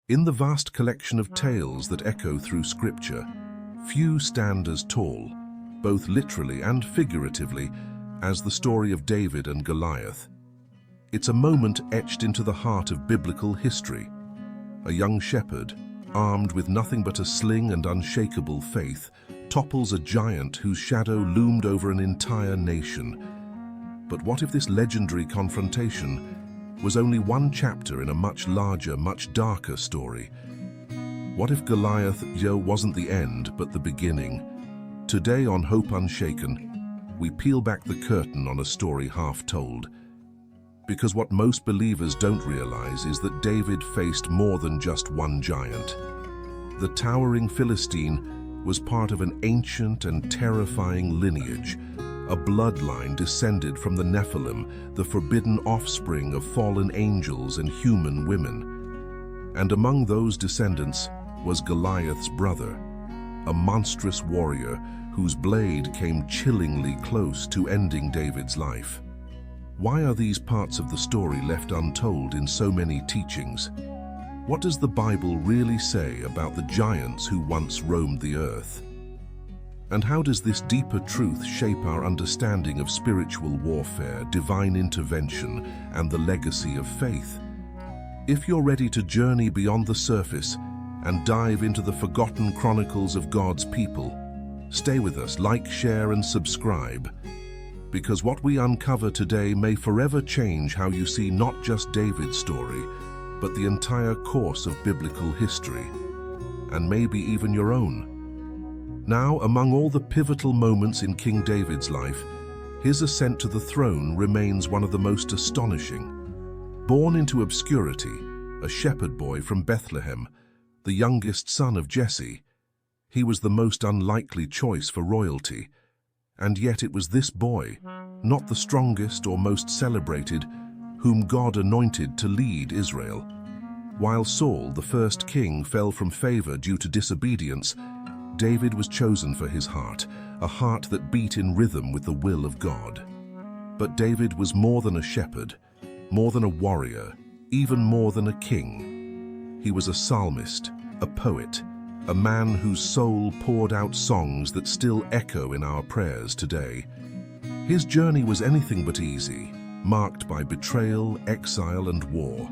In the vast collection of tales that echo through Scripture, few stand as tall, both literally and figuratively, as the story of David and Goliath. It's a moment etched into the heart of biblical history. A young shepherd, armed with nothing but a sling and unshakable faith, topples a giant whose shadow loomed over an entire nation. But what if this legendary confrontation was only one chapter in a much larger, much darker story? What if Goliath wasn't the end, but the beginning? Today on Hope Unshaken, we peel back the curtain on a story half told. Because what most believers don't realize is that David faced more than just one giant. The towering Philistine was part of an ancient and terrifying lineage, a bloodline descended from the Nephilim, the forbidden offspring of fallen angels and human women. And among those descendants was Goliath's brother, a monstrous warrior whose blade came chillingly close to ending David's life. Why are these parts of the story left untold in so many teachings? What does the Bible really say about the giants who once roamed the earth? And how does this deeper truth shape our understanding of spiritual warfare, divine intervention, and the legacy of faith? If you're ready to journey beyond the surface and dive into the forgotten chronicles of God's people, stay with us, like, share, and subscribe. Because what we uncover today may forever change how you see not just David's story, but the entire course of biblical history, and maybe even your own. Now, among all the pivotal moments in King David's life, his ascent to the throne remains one of the most astonishing. Born into obscurity, a shepherd boy from Bethlehem, the youngest son of Jesse, he was the most unlikely choice for royalty. And yet it was this boy, not the strongest or most celebrated, whom God anointed to lead Israel. While Saul, the first king, fell from favor due to disobedience, David was chosen for his heart, a heart that beat in rhythm with the will of God. But David was more than a shepherd, more than a warrior, even more than a king. He was a psalmist, a poet, a man whose soul poured out songs that still echo in our prayers today. His journey was anything but easy, marked by betrayal, exile, and war.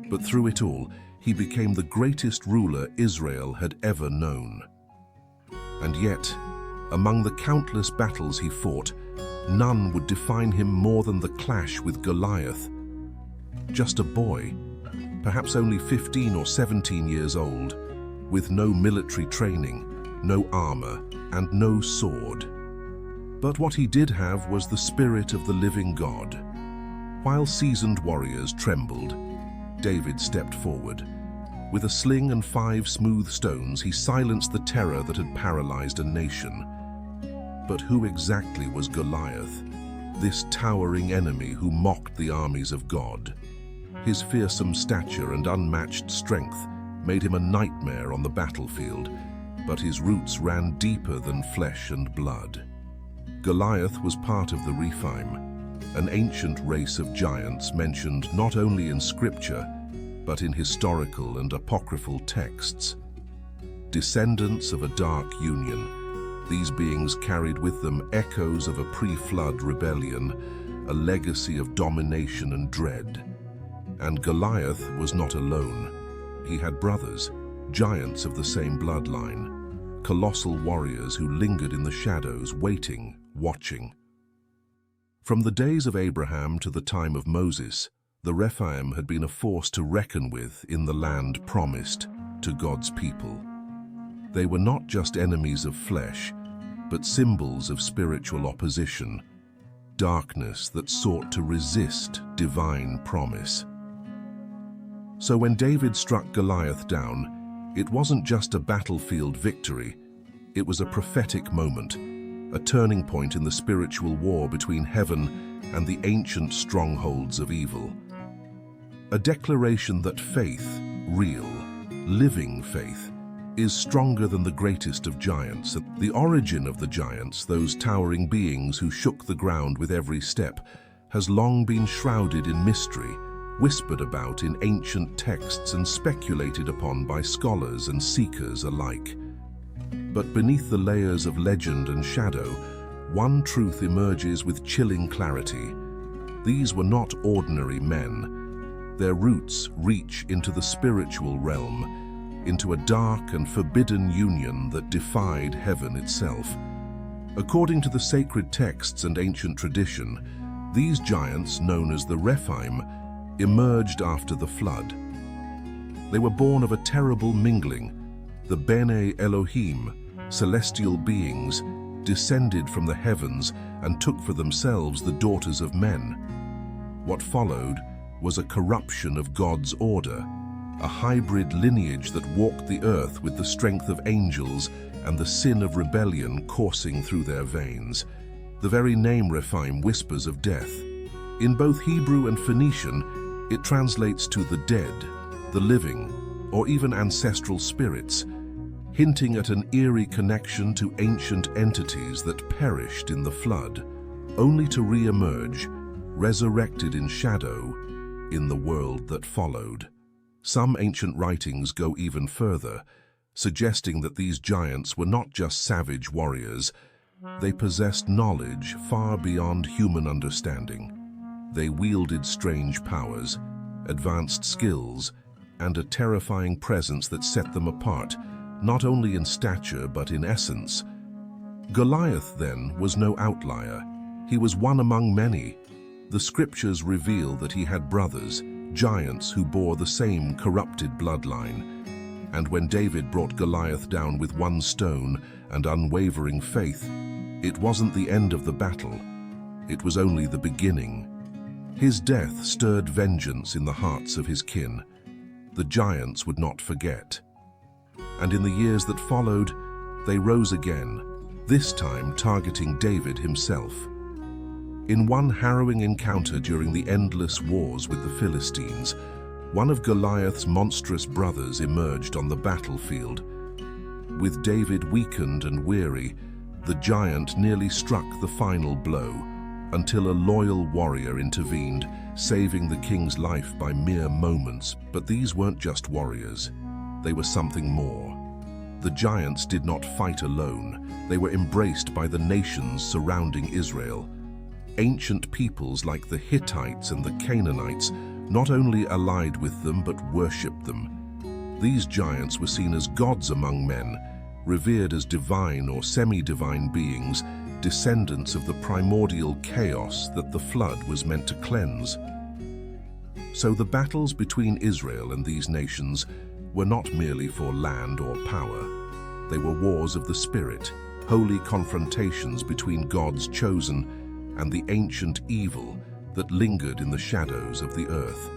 But through it all, he became the greatest ruler Israel had ever known. And yet, among the countless battles he fought, none would define him more than the clash with Goliath. Just a boy, perhaps only 15 or 17 years old, with no military training, no armor, and no sword. But what he did have was the spirit of the living God. While seasoned warriors trembled, David stepped forward. With a sling and 5 smooth stones, he silenced the terror that had paralyzed a nation. But who exactly was Goliath, this towering enemy who mocked the armies of God? His fearsome stature and unmatched strength made him a nightmare on the battlefield, but his roots ran deeper than flesh and blood. Goliath was part of the Rephaim, an ancient race of giants mentioned not only in Scripture, but in historical and apocryphal texts. Descendants of a dark union, these beings carried with them echoes of a pre-flood rebellion, a legacy of domination and dread. And Goliath was not alone. He had brothers, giants of the same bloodline, colossal warriors who lingered in the shadows, waiting, watching. From the days of Abraham to the time of Moses, the Rephaim had been a force to reckon with in the land promised to God's people. They were not just enemies of flesh, but symbols of spiritual opposition, darkness that sought to resist divine promise. So when David struck Goliath down, it wasn't just a battlefield victory, it was a prophetic moment, a turning point in the spiritual war between heaven and the ancient strongholds of evil. A declaration that faith, real, living faith, is stronger than the greatest of giants. The origin of the giants, those towering beings who shook the ground with every step, has long been shrouded in mystery, whispered about in ancient texts and speculated upon by scholars and seekers alike. But beneath the layers of legend and shadow, one truth emerges with chilling clarity. These were not ordinary men. Their roots reach into the spiritual realm, into a dark and forbidden union that defied heaven itself. According to the sacred texts and ancient tradition, these giants, known as the Rephaim, emerged after the flood. They were born of a terrible mingling. The Bene Elohim, celestial beings, descended from the heavens and took for themselves the daughters of men. What followed was a corruption of God's order, a hybrid lineage that walked the earth with the strength of angels and the sin of rebellion coursing through their veins. The very name Rephaim whispers of death. In both Hebrew and Phoenician, it translates to the dead, the living, or even ancestral spirits, hinting at an eerie connection to ancient entities that perished in the flood, only to re-emerge, resurrected in shadow, in the world that followed. Some ancient writings go even further, suggesting that these giants were not just savage warriors. They possessed knowledge far beyond human understanding. They wielded strange powers, advanced skills, and a terrifying presence that set them apart, not only in stature but in essence. Goliath, then, was no outlier. He was one among many. The scriptures reveal that he had brothers, giants who bore the same corrupted bloodline. And when David brought Goliath down with one stone and unwavering faith, it wasn't the end of the battle. It was only the beginning. His death stirred vengeance in the hearts of his kin. The giants would not forget. And in the years that followed, they rose again, this time targeting David himself. In one harrowing encounter during the endless wars with the Philistines, one of Goliath's monstrous brothers emerged on the battlefield. With David weakened and weary, the giant nearly struck the final blow, until a loyal warrior intervened, saving the king's life by mere moments. But these weren't just warriors. They were something more. The giants did not fight alone. They were embraced by the nations surrounding Israel. Ancient peoples like the Hittites and the Canaanites not only allied with them but worshipped them. These giants were seen as gods among men, revered as divine or semi-divine beings, descendants of the primordial chaos that the flood was meant to cleanse. So the battles between Israel and these nations were not merely for land or power. They were wars of the spirit, holy confrontations between God's chosen and the ancient evil that lingered in the shadows of the earth.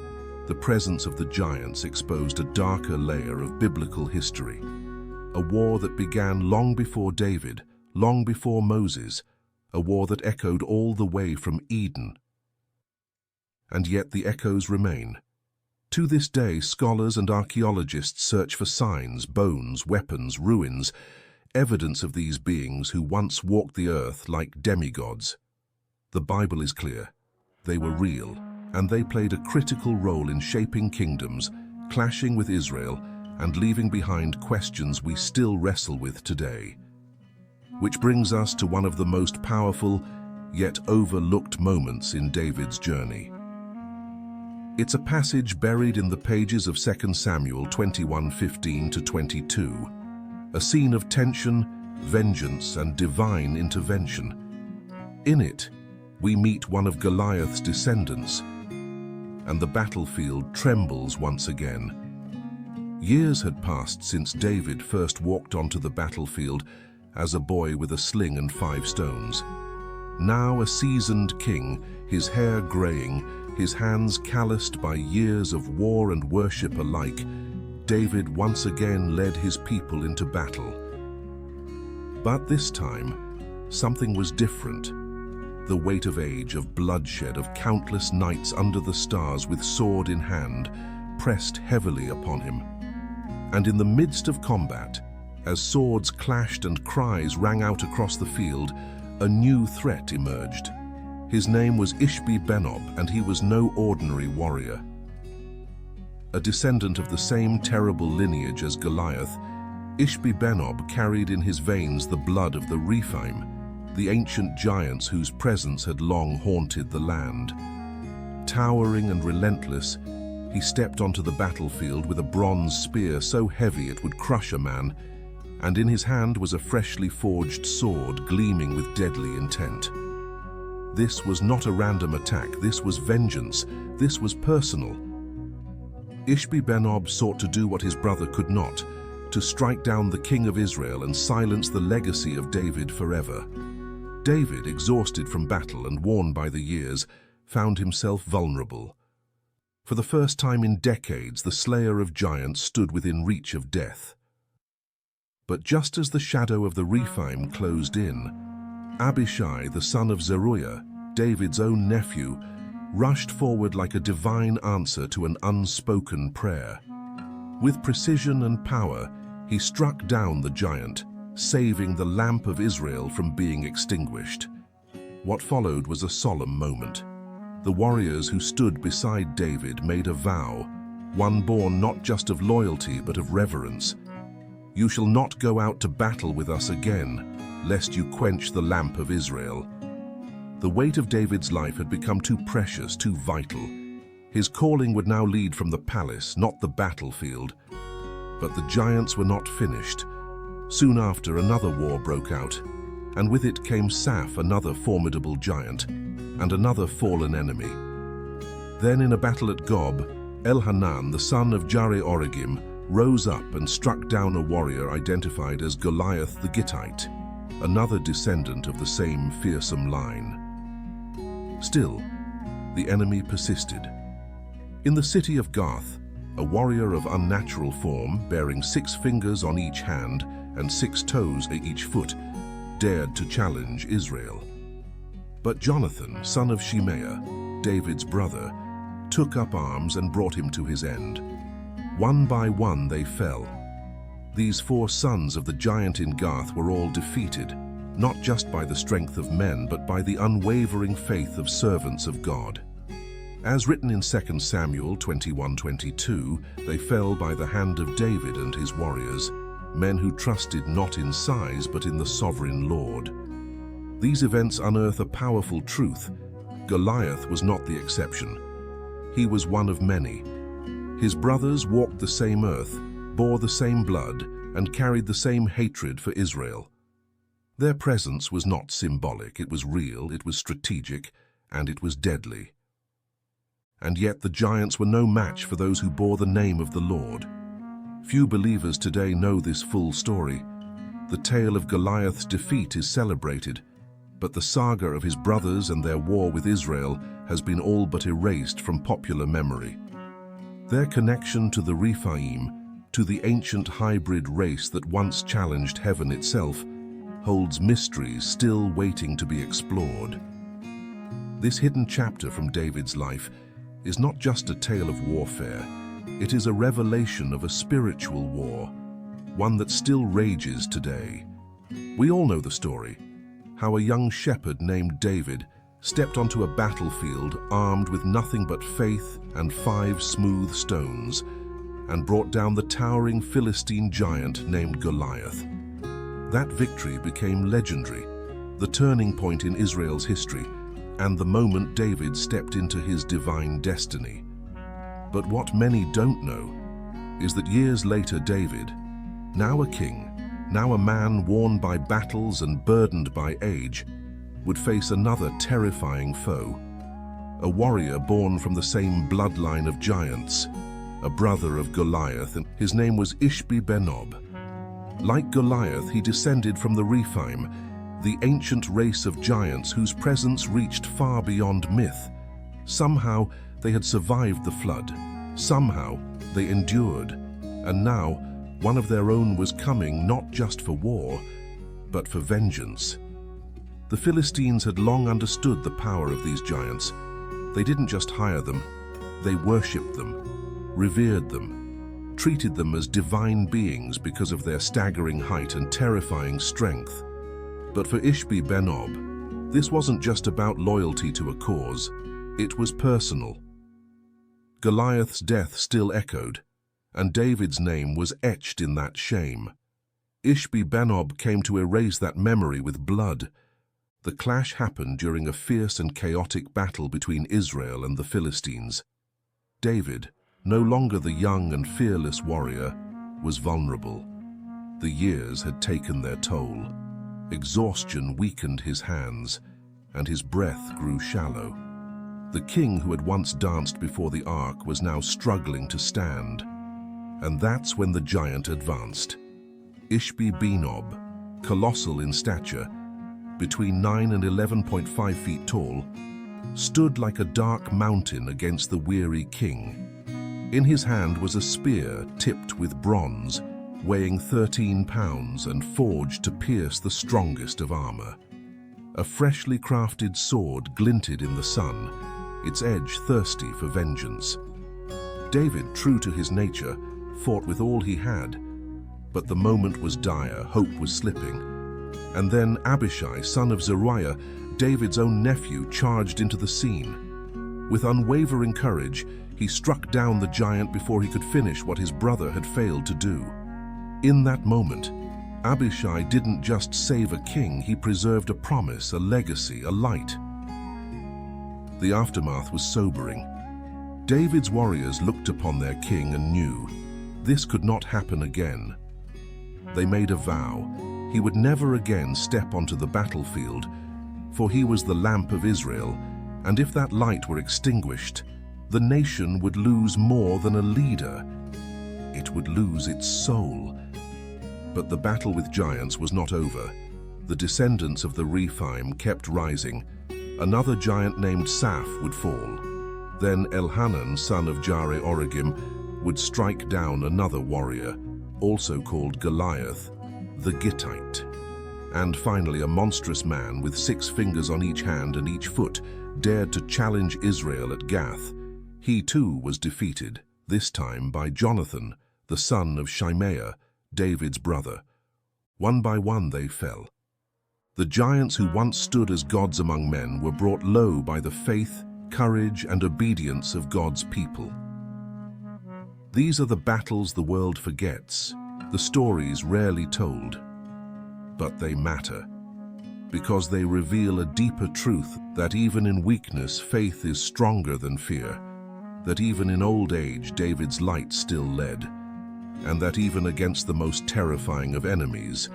The presence of the giants exposed a darker layer of biblical history, a war that began long before David, long before Moses, a war that echoed all the way from Eden. And yet the echoes remain. To this day, scholars and archaeologists search for signs, bones, weapons, ruins, evidence of these beings who once walked the earth like demigods. The Bible is clear. They were real, and they played a critical role in shaping kingdoms, clashing with Israel, and leaving behind questions we still wrestle with today. Which brings us to one of the most powerful, yet overlooked moments in David's journey. It's a passage buried in the pages of 2 Samuel 21:15-22, a scene of tension, vengeance, and divine intervention. In it, we meet one of Goliath's descendants, and the battlefield trembles once again. Years had passed since David first walked onto the battlefield as a boy with a sling and 5 stones. Now a seasoned king, his hair graying, his hands calloused by years of war and worship alike, David once again led his people into battle. But this time, something was different. The weight of age, of bloodshed, of countless nights under the stars with sword in hand, pressed heavily upon him. And in the midst of combat, as swords clashed and cries rang out across the field, a new threat emerged. His name was Ishbi-Benob, and he was no ordinary warrior. a descendant of the same terrible lineage as Goliath, Ishbi-Benob carried in his veins the blood of the Rephaim, the ancient giants whose presence had long haunted the land. Towering and relentless, he stepped onto the battlefield with a bronze spear so heavy it would crush a man, and in his hand was a freshly forged sword gleaming with deadly intent. This was not a random attack, this was vengeance, this was personal. Ishbi-Benob sought to do what his brother could not, to strike down the king of Israel and silence the legacy of David forever. David, exhausted from battle and worn by the years, found himself vulnerable. For the first time in decades, the slayer of giants stood within reach of death. But just as the shadow of the Rephaim closed in, Abishai, the son of Zeruiah, David's own nephew, rushed forward like a divine answer to an unspoken prayer. With precision and power, he struck down the giant, saving the lamp of Israel from being extinguished. What followed was a solemn moment. The warriors who stood beside David made a vow, one born not just of loyalty but of reverence. "You shall not go out to battle with us again, lest you quench the lamp of Israel." The weight of David's life had become too precious, too vital. His calling would now lead from the palace, not the battlefield. But the giants were not finished. Soon after, another war broke out, and with it came Saph, another formidable giant, and another fallen enemy. Then in a battle at Gob, Elhanan, the son of Jare-Oregim, rose up and struck down a warrior identified as Goliath the Gittite, another descendant of the same fearsome line. Still, the enemy persisted. In the city of Gath, a warrior of unnatural form, bearing 6 fingers on each hand and 6 toes at each foot, dared to challenge Israel. But Jonathan, son of Shimeah, David's brother, took up arms and brought him to his end. One by one they fell. These 4 sons of the giant in Gath were all defeated, not just by the strength of men, but by the unwavering faith of servants of God. As written in 2 Samuel 21:22, they fell by the hand of David and his warriors, men who trusted not in size but in the sovereign Lord. These events unearth a powerful truth. Goliath was not the exception. He was one of many. His brothers walked the same earth, bore the same blood, and carried the same hatred for Israel. Their presence was not symbolic, it was real, it was strategic, and it was deadly. And yet the giants were no match for those who bore the name of the Lord. Few believers today know this full story. The tale of Goliath's defeat is celebrated, but the saga of his brothers and their war with Israel has been all but erased from popular memory. Their connection to the Rephaim, to the ancient hybrid race that once challenged heaven itself, holds mysteries still waiting to be explored. This hidden chapter from David's life is not just a tale of warfare. It is a revelation of a spiritual war, one that still rages today. We all know the story, how a young shepherd named David stepped onto a battlefield armed with nothing but faith and 5 smooth stones, and brought down the towering Philistine giant named Goliath. That victory became legendary, the turning point in Israel's history, and the moment David stepped into his divine destiny. But what many don't know is that years later David, now a king, now a man worn by battles and burdened by age, would face another terrifying foe, a warrior born from the same bloodline of giants, a brother of Goliath, and his name was Ishbi-Benob. Like Goliath, he descended from the Rephaim, the ancient race of giants whose presence reached far beyond myth. Somehow they had survived the flood, somehow they endured, and now one of their own was coming not just for war, but for vengeance. The Philistines had long understood the power of these giants. They didn't just hire them, they worshipped them, revered them, treated them as divine beings because of their staggering height and terrifying strength. But for Ishbi-Benob, this wasn't just about loyalty to a cause, it was personal. Goliath's death still echoed, and David's name was etched in that shame. Ishbi-Benob came to erase that memory with blood. The clash happened during a fierce and chaotic battle between Israel and the Philistines. David, no longer the young and fearless warrior, was vulnerable. The years had taken their toll. Exhaustion weakened his hands, and his breath grew shallow. The king who had once danced before the ark was now struggling to stand. And that's when the giant advanced. Ishbi-Benob, colossal in stature, between 9 and 11.5 feet tall, stood like a dark mountain against the weary king. In his hand was a spear tipped with bronze, weighing 13 pounds and forged to pierce the strongest of armor. A freshly crafted sword glinted in the sun, its edge thirsty for vengeance. David, true to his nature, fought with all he had, but the moment was dire, hope was slipping. And then Abishai, son of Zeruiah, David's own nephew, charged into the scene. With unwavering courage, he struck down the giant before he could finish what his brother had failed to do. In that moment, Abishai didn't just save a king, he preserved a promise, a legacy, a light. The aftermath was sobering. David's warriors looked upon their king and knew this could not happen again. They made a vow. He would never again step onto the battlefield, for he was the lamp of Israel, and if that light were extinguished, the nation would lose more than a leader. It would lose its soul. But the battle with giants was not over. The descendants of the Rephaim kept rising. Another giant named Saph would fall. Then Elhanan, son of Jare-Oregim, would strike down another warrior, also called Goliath, the Gittite. And finally, a monstrous man with 6 fingers on each hand and each foot dared to challenge Israel at Gath. He too was defeated, this time by Jonathan, the son of Shimea, David's brother. One by one they fell. The giants who once stood as gods among men were brought low by the faith, courage, and obedience of God's people. These are the battles the world forgets, the stories rarely told. But they matter, because they reveal a deeper truth that even in weakness, faith is stronger than fear, that even in old age, David's light still led, and that even against the most terrifying of enemies,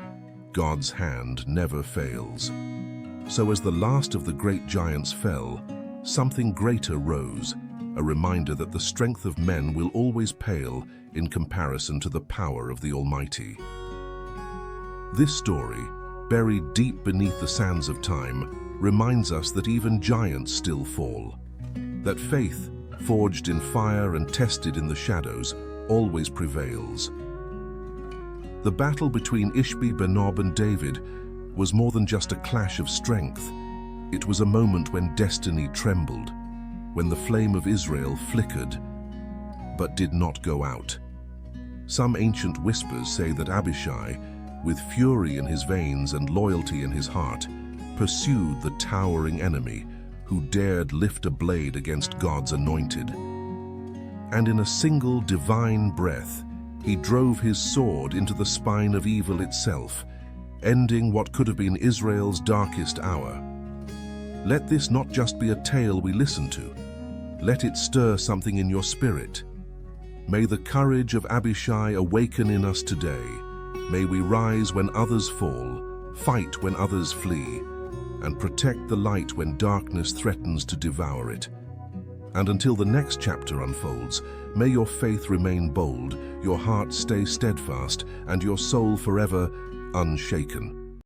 God's hand never fails. So as the last of the great giants fell, something greater rose, a reminder that the strength of men will always pale in comparison to the power of the Almighty. This story, buried deep beneath the sands of time, reminds us that even giants still fall, that faith, forged in fire and tested in the shadows, always prevails. The battle between Ishbi-Benob and David was more than just a clash of strength. It was a moment when destiny trembled, when the flame of Israel flickered, but did not go out. Some ancient whispers say that Abishai, with fury in his veins and loyalty in his heart, pursued the towering enemy who dared lift a blade against God's anointed. And in a single divine breath, he drove his sword into the spine of evil itself, ending what could have been Israel's darkest hour. Let this not just be a tale we listen to. Let it stir something in your spirit. May the courage of Abishai awaken in us today. May we rise when others fall, fight when others flee, and protect the light when darkness threatens to devour it. And until the next chapter unfolds, may your faith remain bold, your heart stay steadfast, and your soul forever unshaken.